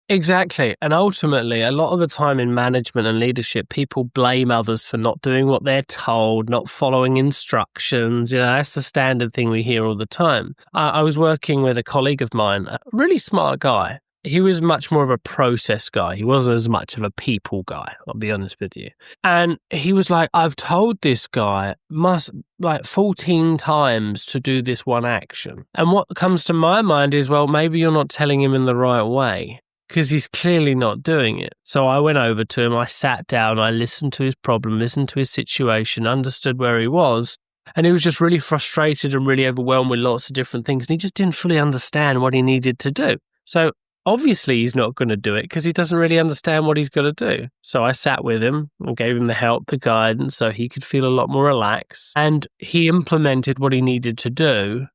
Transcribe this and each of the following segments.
Exactly. And ultimately, a lot of the time in management and leadership, people blame others for not doing what they're told, not following instructions. That's the standard thing we hear all the time. I was working with a colleague of mine, a really smart guy. He was much more of a process guy. He wasn't as much of a people guy, I'll be honest with you. And he was like, I've told this guy 14 times to do this one action. And what comes to my mind is, well, maybe you're not telling him in the right way, because he's clearly not doing it. So I went over to him, I sat down, I listened to his problem, listened to his situation, understood where he was, and he was just really frustrated and really overwhelmed with lots of different things, and he just didn't fully understand what he needed to do. So obviously he's not going to do it because he doesn't really understand what he's got to do. So I sat with him and gave him the help, the guidance, so he could feel a lot more relaxed, and he implemented what he needed to do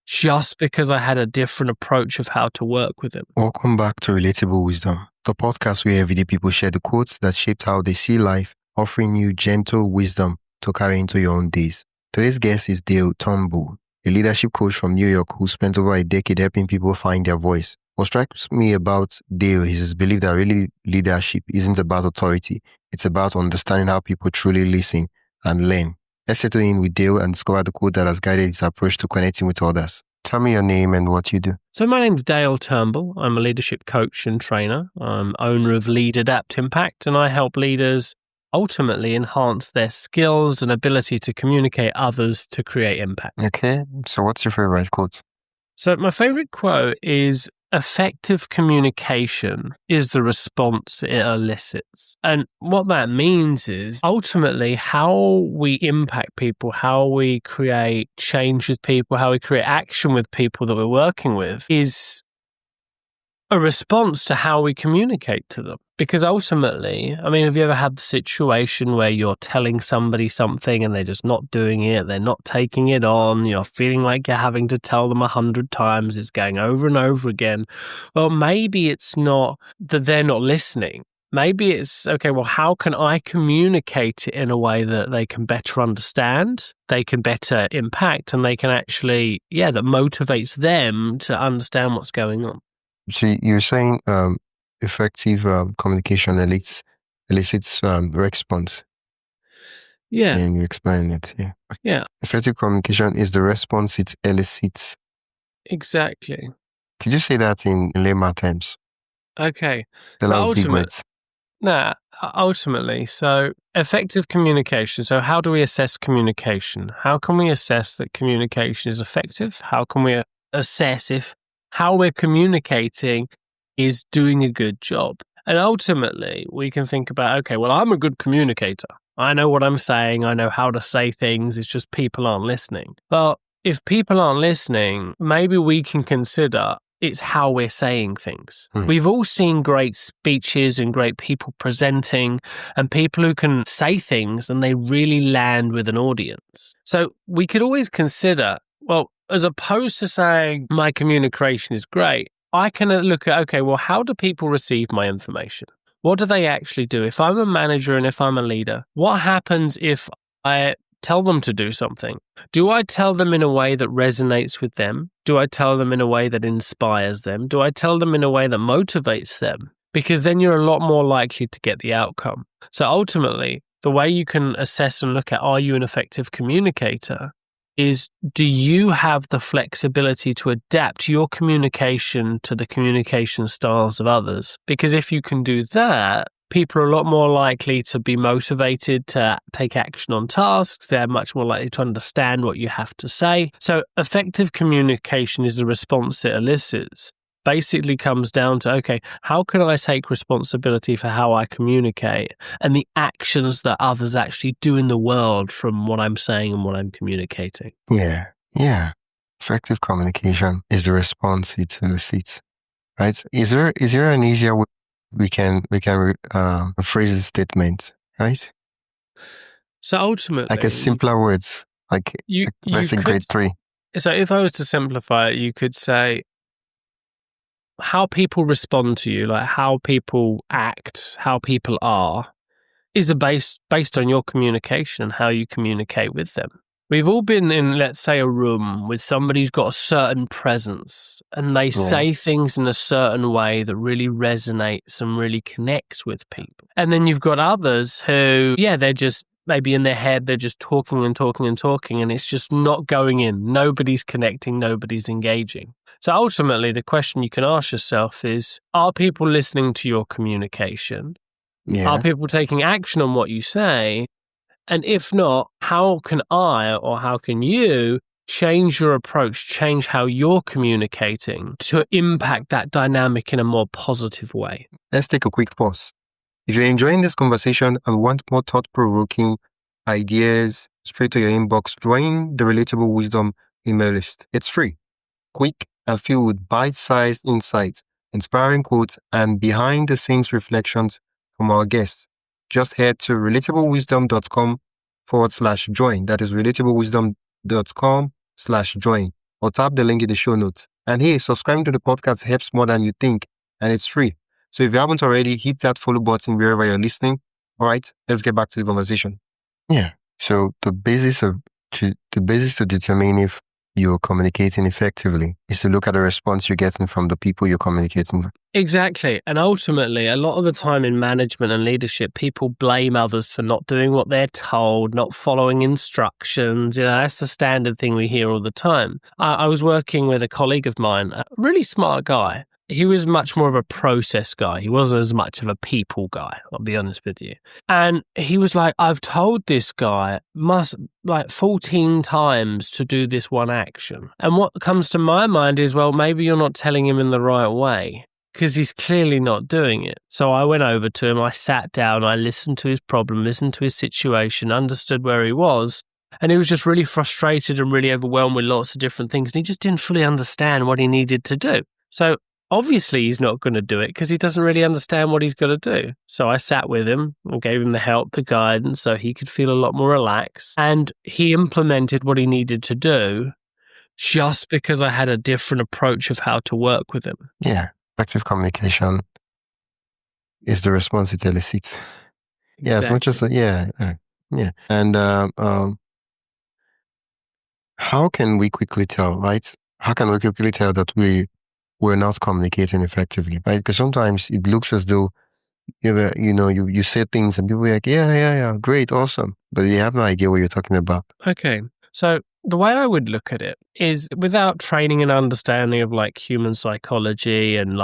just because I had a different approach of how to work with him. Welcome back to Relatable Wisdom, the podcast where everyday people share the quotes that shaped how they see life, offering you gentle wisdom to carry into your own days. Today's guest is Dale Turnbull, a leadership coach from New York who spent over a decade helping people find their voice. What strikes me about Dale is his belief that really leadership isn't about authority. It's about understanding how people truly listen and learn. Let's settle in with Dale and discover the quote that has guided his approach to connecting with others. Tell me your name and what you do. So my name's Dale Turnbull. I'm a leadership coach and trainer. I'm owner of Lead, Adapt, Impact, and I help leaders ultimately enhance their skills and ability to communicate others to create impact. Okay, so what's your favorite quote? So my favorite quote is, effective communication is the response it elicits. And what that means is ultimately how we impact people, how we create change with people, how we create action with people that we're working with is a response to how we communicate to them. Because ultimately, have you ever had the situation where you're telling somebody something and they're just not doing it, they're not taking it on, you're feeling like you're having to tell them 100 times, it's going over and over again? Well, maybe it's not that they're not listening. Maybe it's, okay, well, how can I communicate it in a way that they can better understand, they can better impact, and they can actually, that motivates them to understand what's going on. So you're saying effective communication elicits response. Yeah. And you explain it. Yeah. Yeah. Effective communication is the response it elicits. Exactly. Could you say that in layman terms? Okay. Ultimately, so effective communication. So how do we assess communication? How can we assess that communication is effective? How can we assess if how we're communicating is doing a good job? And ultimately, we can think about, okay, well, I'm a good communicator. I know what I'm saying. I know how to say things. It's just people aren't listening. Well, if people aren't listening, maybe we can consider it's how we're saying things. We've all seen great speeches and great people presenting and people who can say things and they really land with an audience. So we could always consider, well, as opposed to saying my communication is great, I can look at, okay, well, how do people receive my information? What do they actually do? If I'm a manager and if I'm a leader, what happens if I tell them to do something? Do I tell them in a way that resonates with them? Do I tell them in a way that inspires them? Do I tell them in a way that motivates them? Because then you're a lot more likely to get the outcome. So ultimately, the way you can assess and look at, are you an effective communicator, is do you have the flexibility to adapt your communication to the communication styles of others? Because if you can do that, people are a lot more likely to be motivated to take action on tasks. They're much more likely to understand what you have to say. So effective communication is the response it elicits. Basically comes down to, okay, how can I take responsibility for how I communicate and the actions that others actually do in the world from what I'm saying and what I'm communicating? Yeah. Effective communication is the response it elicits, right? Is there an easier way we can phrase the statement, right? So ultimately, like a simpler words, let's say grade 3. So if I was to simplify it, you could say, how people respond to you, like how people act, how people are, is based on your communication and how you communicate with them. We've all been in, let's say, a room with somebody who's got a certain presence and they say things in a certain way that really resonates and really connects with people. And then you've got others who, they're just maybe in their head, they're just talking and talking and talking, and it's just not going in. Nobody's connecting, nobody's engaging. So ultimately, the question you can ask yourself is, are people listening to your communication? Yeah. Are people taking action on what you say? And if not, how can I or how can you change your approach, change how you're communicating to impact that dynamic in a more positive way? Let's take a quick pause. If you're enjoying this conversation and want more thought-provoking ideas straight to your inbox, join the Relatable Wisdom email list. It's free, quick, and filled with bite-sized insights, inspiring quotes, and behind-the-scenes reflections from our guests. Just head to relatablewisdom.com/join. That is relatablewisdom.com/join, or tap the link in the show notes. And hey, subscribing to the podcast helps more than you think, and it's free. So if you haven't already, hit that follow button wherever you're listening. All right, let's get back to the conversation. Yeah. So the basis to determine if you're communicating effectively is to look at the response you're getting from the people you're communicating with. Exactly. And ultimately, a lot of the time in management and leadership, people blame others for not doing what they're told, not following instructions. That's the standard thing we hear all the time. I was working with a colleague of mine, a really smart guy. He was much more of a process guy. He wasn't as much of a people guy, I'll be honest with you. And he was like, I've told this guy 14 times to do this one action. And what comes to my mind is, well, maybe you're not telling him in the right way, because he's clearly not doing it. So I went over to him, I sat down, I listened to his problem, listened to his situation, understood where he was. And he was just really frustrated and really overwhelmed with lots of different things. And he just didn't fully understand what he needed to do. So obviously, he's not going to do it because he doesn't really understand what he's got to do. So I sat with him and gave him the help, the guidance, so he could feel a lot more relaxed. And he implemented what he needed to do just because I had a different approach of how to work with him. Yeah. Effective communication is the response it elicits. Exactly. Yeah, as much as, yeah. And how can we quickly tell, right? How can we quickly tell that we're not communicating effectively, right? Because sometimes it looks as though you say things and people are like, yeah, great, awesome, but you have no idea what you're talking about. Okay, so the way I would look at it is, without training and understanding of human psychology and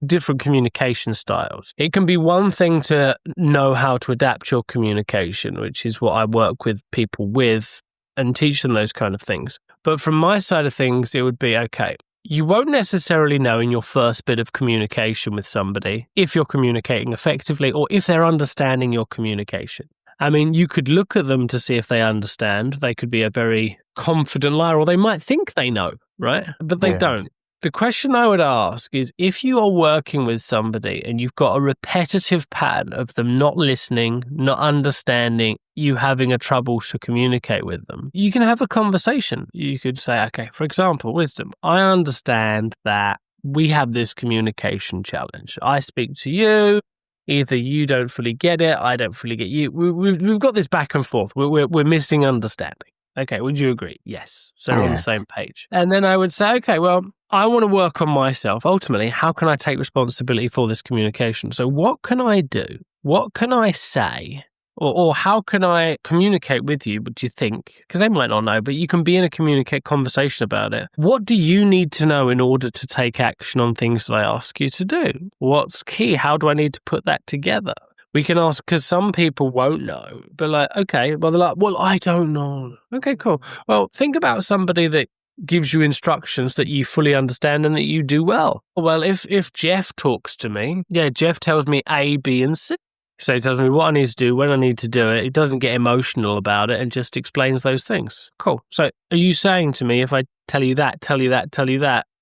different communication styles, it can be one thing to know how to adapt your communication, which is what I work with people with and teach them those kind of things. But from my side of things, it would be, okay, you won't necessarily know in your first bit of communication with somebody if you're communicating effectively or if they're understanding your communication. I mean, you could look at them to see if they understand. They could be a very confident liar, or they might think they know, right? But they don't. The question I would ask is, if you are working with somebody and you've got a repetitive pattern of them not listening, not understanding, you having a trouble to communicate with them, you can have a conversation. You could say, okay, for example, Wisdom, I understand that we have this communication challenge. I speak to you. Either you don't fully get it, I don't fully get you. We've got this back and forth. We're missing understanding. Okay, would you agree? Yes. So we're on the same page. And then I would say, okay, well, I want to work on myself. Ultimately, how can I take responsibility for this communication? So what can I do? What can I say? Or how can I communicate with you? What do you think? Because they might not know, but you can be in a conversation about it. What do you need to know in order to take action on things that I ask you to do? What's key? How do I need to put that together? We can ask, because some people won't know, but okay, well, they're like, well, I don't know. Okay, cool. Well, think about somebody that gives you instructions that you fully understand and that you do well. Well, if Jeff talks to me, Jeff tells me A, B, and C. So he tells me what I need to do, when I need to do it. He doesn't get emotional about it and just explains those things. Cool. So are you saying to me, if I tell you that,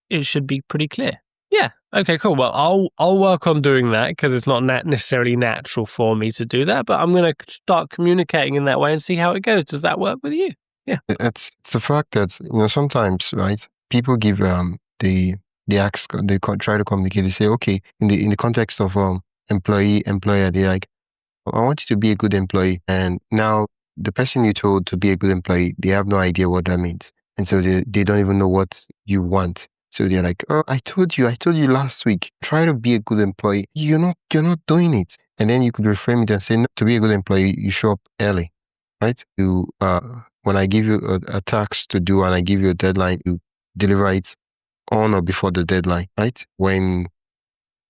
it should be pretty clear? Yeah. Okay, cool. Well, I'll work on doing that, because it's not necessarily natural for me to do that, but I'm going to start communicating in that way and see how it goes. Does that work with you? Yeah. It's the fact that, sometimes, right, people give they try to communicate. They say, okay, in the context of employer, they're like, I want you to be a good employee. And now the person you told to be a good employee, they have no idea what that means. And so they don't even know what you want. So they're like, oh, I told you last week, try to be a good employee. You're not doing it. And then you could reframe it and say, no, to be a good employee, you show up early, right? You, when I give you a task to do and I give you a deadline, you deliver it on or before the deadline, right? When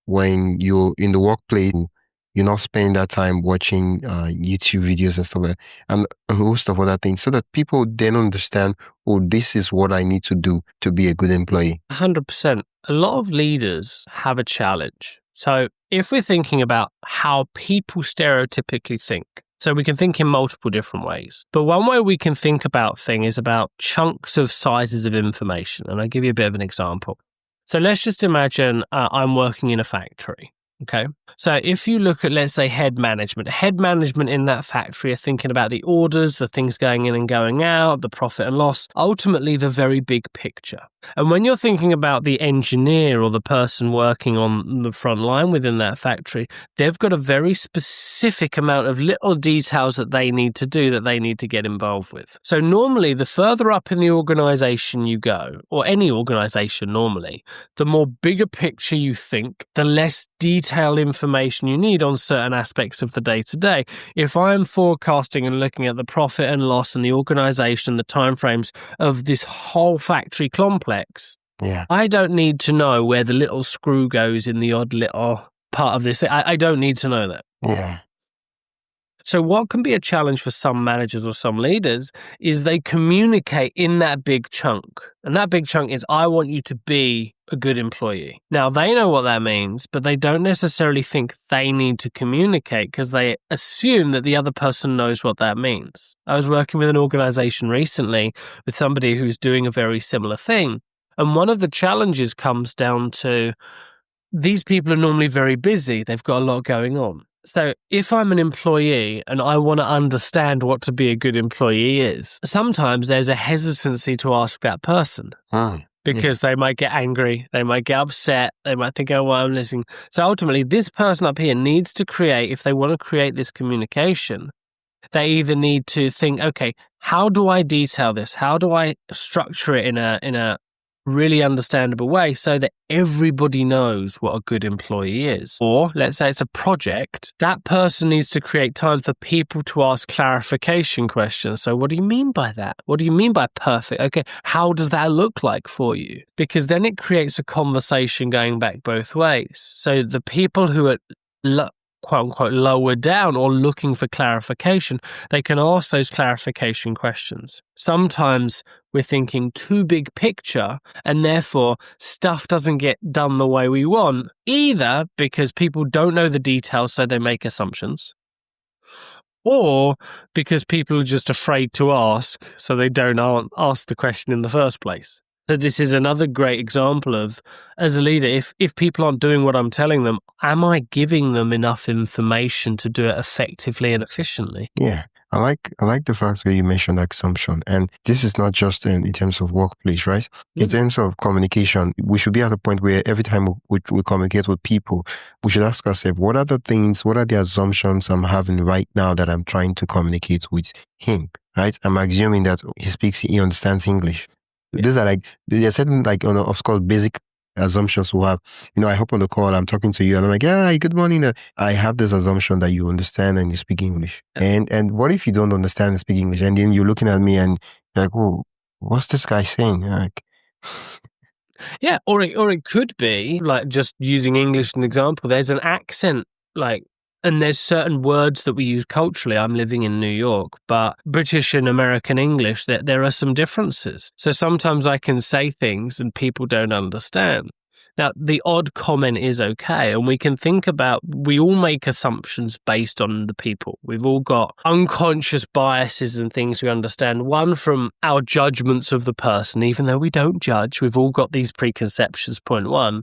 you're in the workplace, you're not spending that time watching YouTube videos and stuff like that, and a host of other things, so that people then understand, oh, this is what I need to do to be a good employee. 100%. A lot of leaders have a challenge. So if we're thinking about how people stereotypically think, so we can think in multiple different ways. But one way we can think about things is about chunks of sizes of information. And I'll give you a bit of an example. So let's just imagine I'm working in a factory. Okay. So if you look at, let's say, head management in that factory are thinking about the orders, the things going in and going out, the profit and loss, ultimately the very big picture. And when you're thinking about the engineer or the person working on the front line within that factory, they've got a very specific amount of little details that they need to do, that they need to get involved with. So normally, the further up in the organization you go, or any organization normally, the more bigger picture you think, the less detailed information you need on certain aspects of the day-to-day. If I'm forecasting and looking at the profit and loss and the organization, the timeframes of this whole factory complex, I don't need to know where the little screw goes in the odd little part of this. I don't need to know that. Yeah. So what can be a challenge for some managers or some leaders is they communicate in that big chunk. And that big chunk is, I want you to be a good employee. Now, they know what that means, but they don't necessarily think they need to communicate because they assume that the other person knows what that means. I was working with an organization recently with somebody who's doing a very similar thing. And one of the challenges comes down to these people are normally very busy. They've got a lot going on. So if I'm an employee and I want to understand what to be a good employee is, sometimes there's a hesitancy to ask that person because they might get angry, they might get upset, they might think, oh, well, I'm listening. So ultimately, this person up here needs to create, if they want to create this communication, they either need to think, okay, how do I detail this? How do I structure it in a really understandable way so that everybody knows what a good employee is? Or let's say it's a project, that person needs to create time for people to ask clarification questions. So what do you mean by that? What do you mean by perfect? Okay, how does that look like for you? Because then it creates a conversation going back both ways. So the people who are quote unquote lower down or looking for clarification, they can ask those clarification questions. Sometimes we're thinking too big picture and therefore stuff doesn't get done the way we want, either because people don't know the details so they make assumptions, or because people are just afraid to ask so they don't ask the question in the first place. So this is another great example of, as a leader, if people aren't doing what I'm telling them, am I giving them enough information to do it effectively and efficiently? Yeah. I like the fact where you mentioned assumption. And this is not just in terms of workplace, right? In terms of communication, we should be at a point where every time we communicate with people, we should ask ourselves, what are the assumptions I'm having right now that I'm trying to communicate with him, right? I'm assuming that he understands English. These are there are certain of course basic assumptions we have. I hop on the call, I'm talking to you, and I'm like, yeah, good morning. I have this assumption that you understand and you speak English. And what if you don't understand and speak English, and then you're looking at me and you're like, oh, what's this guy saying? Yeah, or it could be like, just using English as an example, there's an accent, and there's certain words that we use culturally. I'm living in New York, but British and American English, there are some differences. So sometimes I can say things and people don't understand. Now, the odd comment is okay, and we can think about, we all make assumptions based on the people. We've all got unconscious biases and things we understand. One, from our judgments of the person, even though we don't judge, we've all got these preconceptions, point one.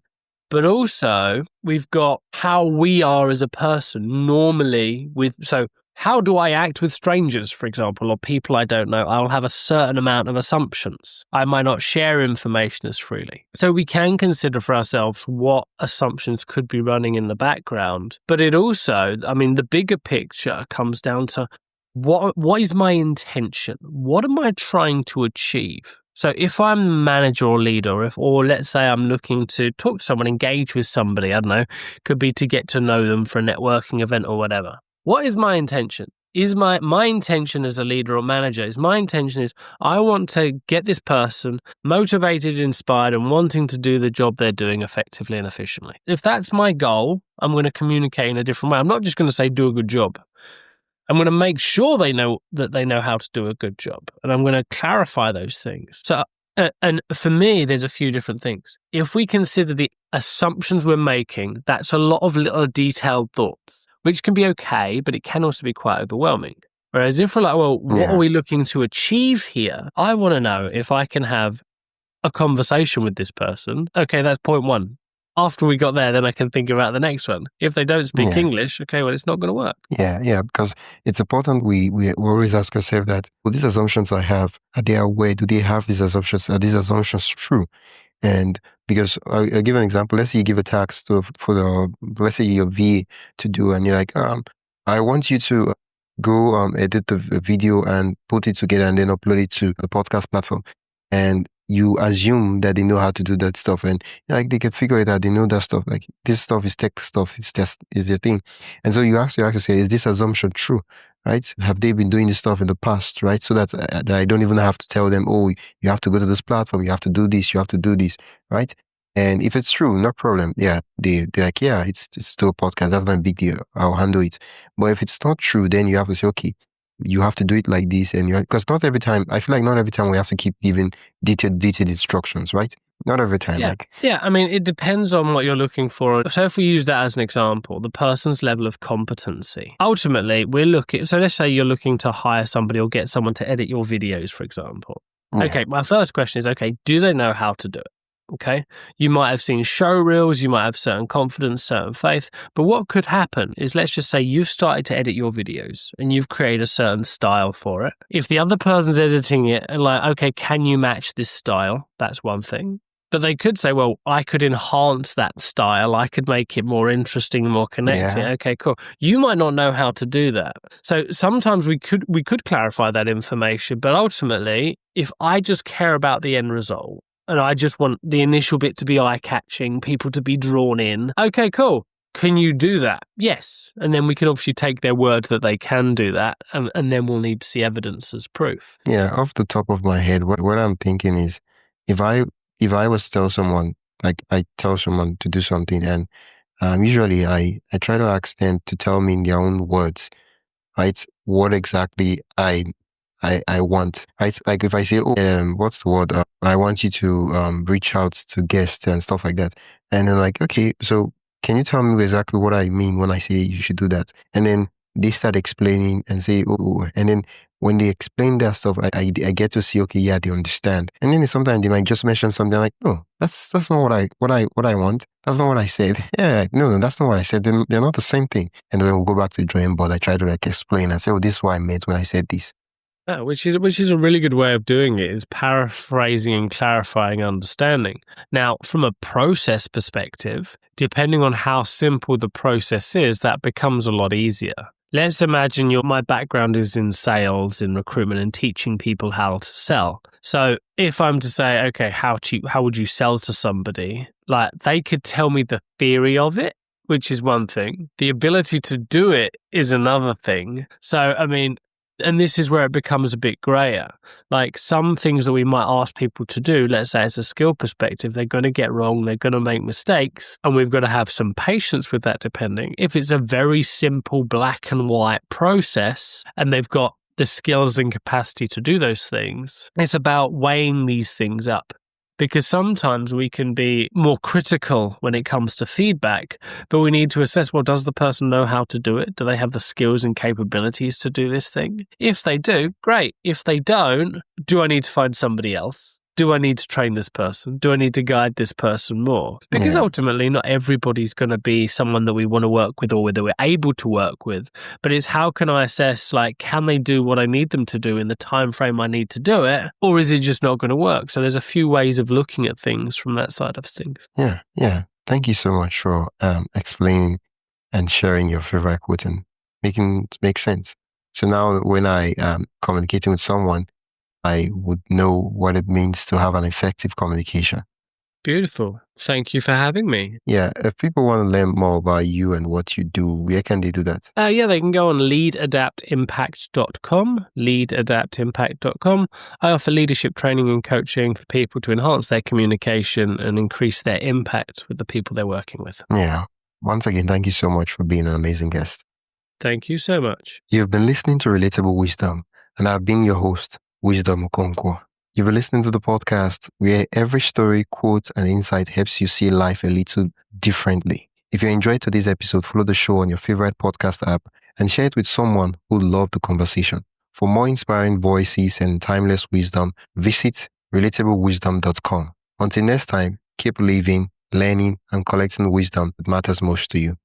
But also, we've got how we are as a person normally so how do I act with strangers, for example, or people I don't know? I'll have a certain amount of assumptions. I might not share information as freely. So we can consider for ourselves what assumptions could be running in the background. But it also, the bigger picture comes down to, what is my intention? What am I trying to achieve? So if I'm a manager or leader, or let's say I'm looking to talk to someone, engage with somebody, I don't know, could be to get to know them for a networking event or whatever. What is my intention? Is my intention as a leader or manager, my intention is I want to get this person motivated, inspired, and wanting to do the job they're doing effectively and efficiently. If that's my goal, I'm going to communicate in a different way. I'm not just going to say do a good job. I'm going to make sure they know how to do a good job, and I'm going to clarify those things. So, and for me, there's a few different things. If we consider the assumptions we're making, that's a lot of little detailed thoughts, which can be okay, but it can also be quite overwhelming. Whereas if we're like, well, what are we looking to achieve here? I want to know if I can have a conversation with this person. Okay, that's point one. After we got there, then I can think about the next one. If they don't speak English, okay, well, it's not going to work. Yeah, because it's important we always ask ourselves that, well, these assumptions I have, are they aware? Do they have these assumptions? Are these assumptions true? And because I'll give an example. Let's say you give a task let's say your VA to do, and you're like, I want you to go edit the video and put it together and then upload it to the podcast platform. And you assume that they know how to do that stuff, and like they can figure it out. They know that stuff. Like this stuff is tech stuff. It's just is their thing. And so you have to say, is this assumption true? Right? Have they been doing this stuff in the past? Right? So that I don't even have to tell them, oh, you have to go to this platform. You have to do this. You have to do this. Right? And if it's true, no problem. Yeah, they're like, yeah, it's still a podcast. That's not a big deal. I'll handle it. But if it's not true, then you have to say, okay, you have to do it like this, and because not every time, I feel like not every time we have to keep giving detailed instructions, right? Not every time. Yeah, I mean, it depends on what you're looking for. So if we use that as an example, the person's level of competency. Ultimately, so let's say you're looking to hire somebody or get someone to edit your videos, for example. Yeah. Okay, my first question is, okay, do they know how to do it? Okay, you might have seen show reels, you might have certain confidence, certain faith, but what could happen is, let's just say you've started to edit your videos and you've created a certain style for it. If the other person's editing it and like, okay, can you match this style? That's one thing. But they could say, well, I could enhance that style. I could make it more interesting, more connected. Yeah. Okay, cool. You might not know how to do that. So sometimes we could clarify that information, but ultimately, if I just care about the end result, and I just want the initial bit to be eye-catching, people to be drawn in. Okay, cool. Can you do that? Yes. And then we can obviously take their word that they can do that, and then we'll need to see evidence as proof. Yeah, off the top of my head, what I'm thinking is, if I was to tell someone, like I tell someone to do something, and usually I try to ask them to tell me in their own words, right, what exactly I want. Like if I say, what's the word? I want you to reach out to guests and stuff like that. And then like, okay, so can you tell me exactly what I mean when I say you should do that? And then they start explaining and say, oh, and then when they explain that stuff, I get to see, okay, yeah, they understand. And then sometimes they might just mention something like, oh, that's not what I want. That's not what I said. Yeah, no, that's not what I said. They're not the same thing. And then we'll go back to the drawing board. I try to like explain and say, oh, this is what I meant when I said this. Yeah, which is a really good way of doing it, is paraphrasing and clarifying understanding. Now, from a process perspective, depending on how simple the process is, that becomes a lot easier. Let's imagine my background is in sales, in recruitment, and teaching people how to sell. So if I'm to say, okay, how would you sell to somebody? Like, they could tell me the theory of it, which is one thing. The ability to do it is another thing. So, I mean, and this is where it becomes a bit grayer. Like some things that we might ask people to do, let's say as a skill perspective, they're going to get wrong, they're going to make mistakes, and we've got to have some patience with that depending. If it's a very simple black and white process and they've got the skills and capacity to do those things, it's about weighing these things up. Because sometimes we can be more critical when it comes to feedback, but we need to assess, well, does the person know how to do it? Do they have the skills and capabilities to do this thing? If they do, great. If they don't, do I need to find somebody else? Do I need to train this person? Do I need to guide this person more? Because ultimately, not everybody's going to be someone that we want to work with or that we're able to work with. But it's how can I assess, like, can they do what I need them to do in the time frame I need to do it? Or is it just not going to work? So there's a few ways of looking at things from that side of things. Yeah. Thank you so much for explaining and sharing your favorite quote and making it make sense. So now when I am communicating with someone, I would know what it means to have an effective communication. Beautiful. Thank you for having me. Yeah, if people want to learn more about you and what you do, where can they do that? Yeah, they can go on leadadaptimpact.com, leadadaptimpact.com. I offer leadership training and coaching for people to enhance their communication and increase their impact with the people they're working with. Yeah. Once again, thank you so much for being an amazing guest. Thank you so much. You've been listening to Relatable Wisdom, and I've been your host, Wisdom Okonkwo. You've been listening to the podcast where every story, quote, and insight helps you see life a little differently. If you enjoyed today's episode, follow the show on your favorite podcast app and share it with someone who loved the conversation. For more inspiring voices and timeless wisdom, visit relatablewisdom.com. Until next time, keep living, learning, and collecting wisdom that matters most to you.